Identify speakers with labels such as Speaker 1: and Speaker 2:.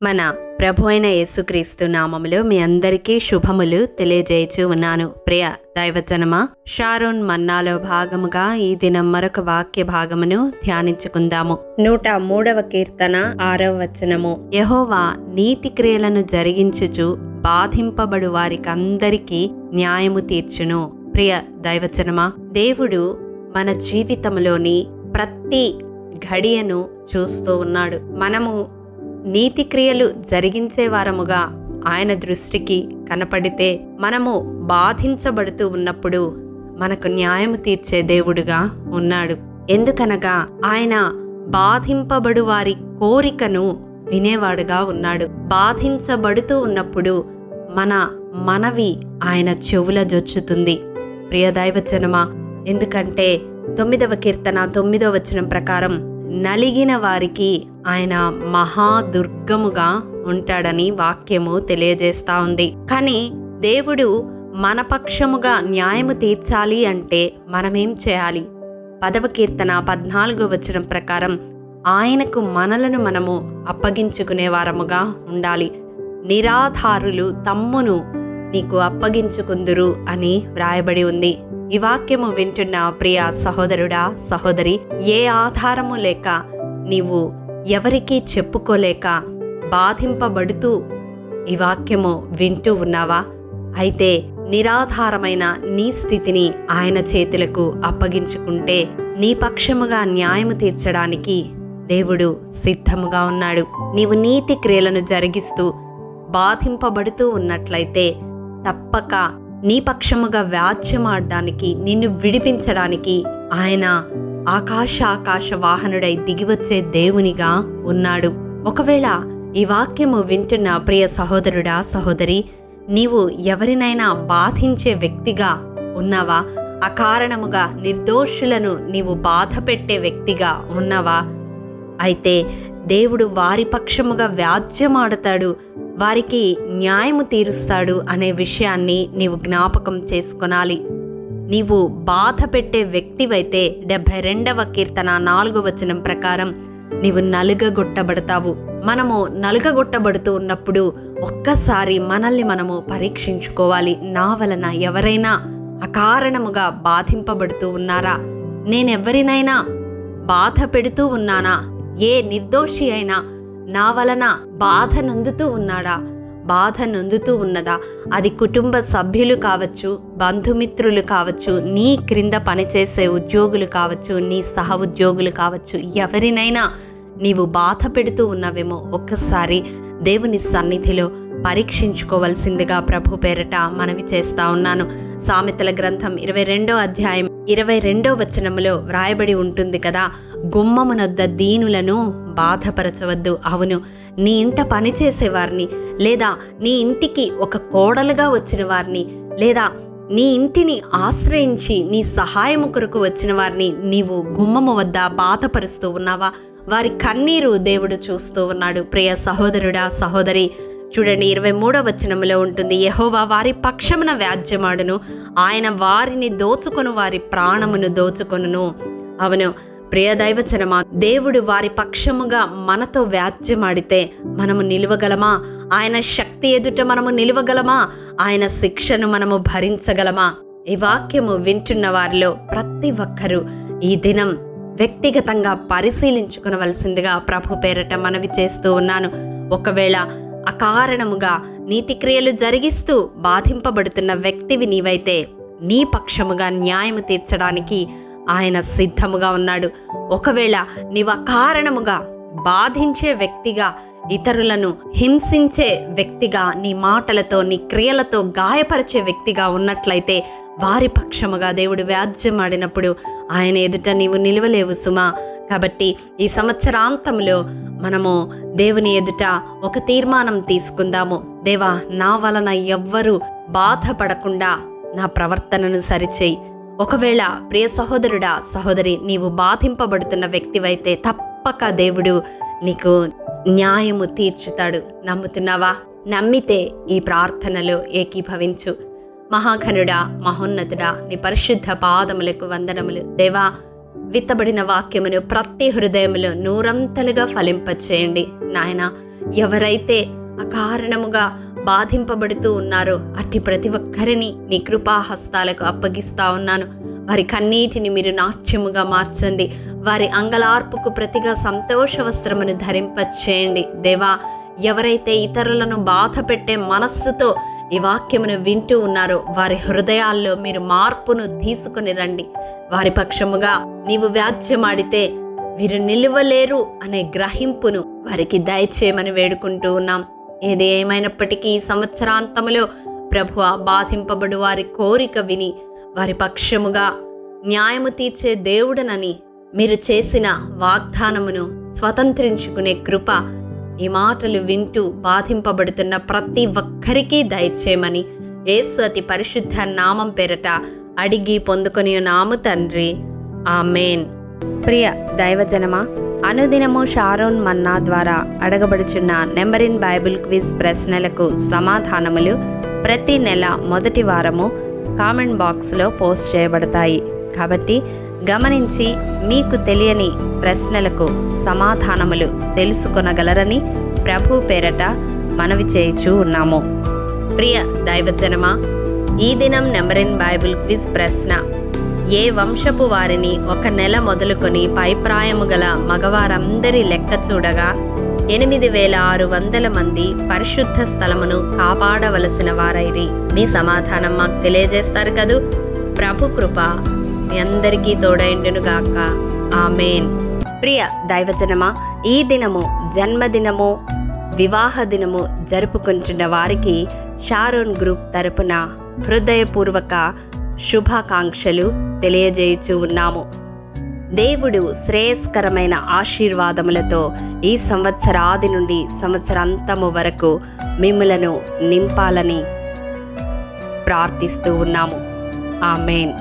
Speaker 1: మన ప్రభు అయిన యేసుక్రీస్తు నామములో మీ అందరికీ శుభములు తెలియజేయచ్చు ఉన్నాను. ప్రియ దైవజనమా, షారోన్ మన్నాలో భాగముగా ఈ దినం మరొక వాక్య భాగమును ధ్యానించుకుందాము. 103వ కీర్తన 6వ వచనము. యెహోవా నీతి క్రియలను జరిగించుచు బాధింపబడు వారికందరికీ న్యాయము తీర్చును. ప్రియ దైవజనమా, దేవుడు మన జీవితంలోని ప్రతి ఘడియను చూస్తూ ఉన్నాడు. మనము నీతి క్రియలు జరిగించే వారముగా ఆయన దృష్టికి కనపడితే, మనము బాధించబడుతూ ఉన్నప్పుడు మనకు న్యాయము తీర్చే దేవుడుగా ఉన్నాడు. ఎందుకనగా ఆయన బాధింపబడు వారి కోరికను వినేవాడుగా ఉన్నాడు. బాధించబడుతూ ఉన్నప్పుడు మన మనవి ఆయన చెవుల జొచ్చుతుంది. ప్రియ దైవజనమా, ఎందుకంటే 9వ కీర్తన 9వ వచనం ప్రకారం నలిగిన వారికి ఆయన మహాదుర్గముగా ఉంటాడని వాక్యము తెలియజేస్తా ఉంది. కానీ దేవుడు మన పక్షముగా న్యాయము తీర్చాలి అంటే మనమేం చేయాలి? 10వ కీర్తన 14వ వచనం ప్రకారం ఆయనకు మనలను మనము అప్పగించుకునే వారముగా ఉండాలి. నిరాధారులు తమ్మును నీకు అప్పగించుకుందురు అని వ్రాయబడి ఉంది. ఈ వాక్యము వింటున్న ప్రియ సహోదరుడా, సహోదరి, ఏ ఆధారము లేక నీవు ఎవరికీ చెప్పుకోలేక బాధింపబడుతూ ఈ వాక్యము వింటూ ఉన్నావా? అయితే నిరాధారమైన నీ స్థితిని ఆయన చేతులకు అప్పగించుకుంటే నీ పక్షముగా న్యాయము తీర్చడానికి దేవుడు సిద్ధముగా ఉన్నాడు. నీవు నీతి క్రియలను జరిగిస్తూ బాధింపబడుతూ ఉన్నట్లయితే తప్పక నీ పక్షముగా వ్యాజ్యమాడడానికి, నిన్ను విడిపించడానికి ఆయన ఆకాశ వాహనుడై దిగివచ్చే దేవునిగా ఉన్నాడు. ఒకవేళ ఈ వాక్యము వింటున్న ప్రియ సహోదరుడా, సహోదరి, నీవు ఎవరినైనా బాధించే వ్యక్తిగా ఉన్నావా? అకారణముగా నిర్దోషులను నీవు బాధ పెట్టే వ్యక్తిగా ఉన్నావా? అయితే దేవుడు వారి పక్షముగా వ్యాజ్యమాడతాడు, వారికి న్యాయము తీరుస్తాడు అనే విషయాన్ని నీవు జ్ఞాపకం చేసుకొనాలి. నీవు బాధ పెట్టే వ్యక్తివైతే 72వ కీర్తన 4వ వచనం ప్రకారం నీవు నలుగగొట్టబడతావు. మనము నలుగగొట్టబడుతూ ఉన్నప్పుడు ఒక్కసారి మనల్ని మనము పరీక్షించుకోవాలి. నా వలన ఎవరైనా అకారణముగా బాధింపబడుతూ ఉన్నారా? నేనెవరినైనా బాధ పెడుతూ ఉన్నానా? ఏ నిర్దోషి అయినా నా వలన బాధ నొందుతూ ఉన్నాడా? బాధ నొందుతూ ఉన్నదా? అది కుటుంబ సభ్యులు కావచ్చు, బంధుమిత్రులు కావచ్చు, నీ క్రింద పనిచేసే ఉద్యోగులు కావచ్చు, నీ సహ ఉద్యోగులు కావచ్చు, ఎవరినైనా నీవు బాధ పెడుతూ ఉన్నావేమో ఒక్కసారి దేవుని సన్నిధిలో పరీక్షించుకోవలసిందిగా ప్రభు పేరట మనవి చేస్తా ఉన్నాను. సామెతల గ్రంథం 22వ అధ్యాయం 22వ వచనములో వ్రాయబడి ఉంటుంది కదా, గుమ్మమునొద్ద దీనులను బాధపరచవద్దు. అవును, నీ ఇంట పనిచేసేవారిని, లేదా నీ ఇంటికి ఒక కోడలుగా వచ్చిన వారిని, లేదా నీ ఇంటిని ఆశ్రయించి నీ సహాయము కొరకు వచ్చిన వారిని నీవు గుమ్మము వద్ద బాధపరుస్తూ ఉన్నావా? వారి కన్నీరు దేవుడు చూస్తూ ఉన్నాడు. ప్రియ సహోదరుడా, సహోదరి, చూడండి 23వ వచనములో ఉంటుంది, యెహోవా వారి పక్షమున వ్యాజ్యమాడును, ఆయన వారిని దోచుకొను వారి ప్రాణమును దోచుకొనును. అవును ప్రియ దైవజనమా, దేవుడు వారి పక్షముగా మనతో వ్యాజ్యమాడితే మనము నిలువగలమా? ఆయన శక్తి ఎదుట మనము నిలువగలమా? ఆయన శిక్షను మనము భరించగలమా? ఈ వాక్యము వింటున్న వారిలో ప్రతి ఒక్కరూ ఈ దినం వ్యక్తిగతంగా పరిశీలించుకునవలసిందిగా ప్రభు పేరట మనవి చేస్తూ ఉన్నాను. ఒకవేళ అకారణముగా నీతి క్రియలు జరిగిస్తూ బాధింపబడుతున్న వ్యక్తివి నీవైతే నీ పక్షముగా న్యాయము తీర్చడానికి ఆయన సిద్ధముగా ఉన్నాడు. ఒకవేళ నీవు అకారణముగా బాధించే వ్యక్తిగా, ఇతరులను హింసించే వ్యక్తిగా, నీ మాటలతో నీ క్రియలతో గాయపరిచే వ్యక్తిగా ఉన్నట్లయితే వారి పక్షముగా దేవుడు వ్యాజ్యమాడినప్పుడు ఆయన ఎదుట నీవు నిలవలేవు సుమా. కాబట్టి ఈ సంవత్సరాంతంలో మనము దేవుని ఎదుట ఒక తీర్మానం తీసుకుందాము. దేవా, నా వలన ఎవ్వరూ బాధపడకుండా నా ప్రవర్తనను సరిచేయి. ఒకవేళ ప్రియ సహోదరుడా, సహోదరి, నీవు బాధింపబడుతున్న వ్యక్తివైతే తప్పక దేవుడు నీకు న్యాయము తీర్చుతాడు. నమ్ముతున్నావా? నమ్మితే ఈ ప్రార్థనలో ఏకీభవించు. మహాఘనుడా, మహోన్నతుడా, నీ పరిశుద్ధ పాదములకు వందనములు. దేవా, విత్తబడిన వాక్యమును ప్రతి హృదయములో నూరంతలుగా ఫలింపచేయండి నాయన. ఎవరైతే అకారణముగా బాధింపబడుతూ ఉన్నారో అట్టి ప్రతి ఒక్కరిని నీ కృపాహస్తాలకు అప్పగిస్తా ఉన్నాను. వారి కన్నీటిని మీరు నాట్యముగా మార్చండి. వారి అంగలార్పుకు ప్రతిగా సంతోష వస్త్రమును ధరింపచేయండి దేవా. ఎవరైతే ఇతరులను బాధ పెట్టే మనస్సుతో ఈ వాక్యమును వింటూ ఉన్నారో వారి హృదయాల్లో మీరు మార్పును తీసుకుని రండి. వారి పక్షముగా నీవు వ్యాజ్యమాడితే వీరు నిలువలేరు అనే గ్రహింపును వారికి దయచేయమని వేడుకుంటూ ఉన్నాం. ఏది ఏమైనప్పటికీ ఈ సంవత్సరాంతములో ప్రభువా, బాధింపబడు వారి కోరిక విని వారి పక్షముగా న్యాయము తీర్చే దేవుడనని మీరు చేసిన వాగ్దానమును స్వతంత్రించుకునే కృప ఈ మాటలు వింటూ బాధింపబడుతున్న ప్రతి ఒక్కరికి దయచేయమని యేసు అతి పరిశుద్ధ నామం పేరట అడిగి పొందుకొని నాము తండ్రి, ఆమేన్. ప్రియ దైవజనమా, అనుదినము షారోన్ మన్నా ద్వారా అడగబడుచున్న నెంబర్ ఇన్ బైబిల్ క్విజ్ ప్రశ్నలకు సమాధానములు ప్రతి నెల మొదటి వారము కామెంట్ బాక్స్లో పోస్ట్ చేయబడతాయి. కాబట్టి గమనించి మీకు తెలియని ప్రశ్నలకు సమాధానములు తెలుసుకొనగలరని ప్రభు పేరట మనవి చేయుచూ ఉన్నాము. ప్రియ దైవజనమా, ఈ దినం నెంబర్ ఇన్ బైబిల్ క్విజ్ ప్రశ్న: ఏ వంశపు వారిని ఒక నెల మొదలుకొని పైప్రాయము గల మగవారందరి లెక్క చూడగా 8600 మంది పరిశుద్ధ స్థలమును కాపాడవలసిన వారైరి? మీ సమాధానం మాకు తెలియజేస్తారు కదూ. ప్రభు కృప మీ అందరికీ తోడైండునుగాక. ఆమేన్. ప్రియ దైవజనమా, ఈ దినము జన్మదినము, వివాహ దినము జరుపుకుంటున్న వారికి షారోన్ గ్రూప్ తరపున హృదయపూర్వక శుభాకాంక్షలు తెలియజేయుచూ ఉన్నాము. దేవుడు శ్రేయస్కరమైన ఆశీర్వాదములతో ఈ సంవత్సరాది నుండి సంవత్సరాంతము వరకు మిమ్ములను నింపాలని ప్రార్థిస్తూ ఉన్నాము. ఆమేన్.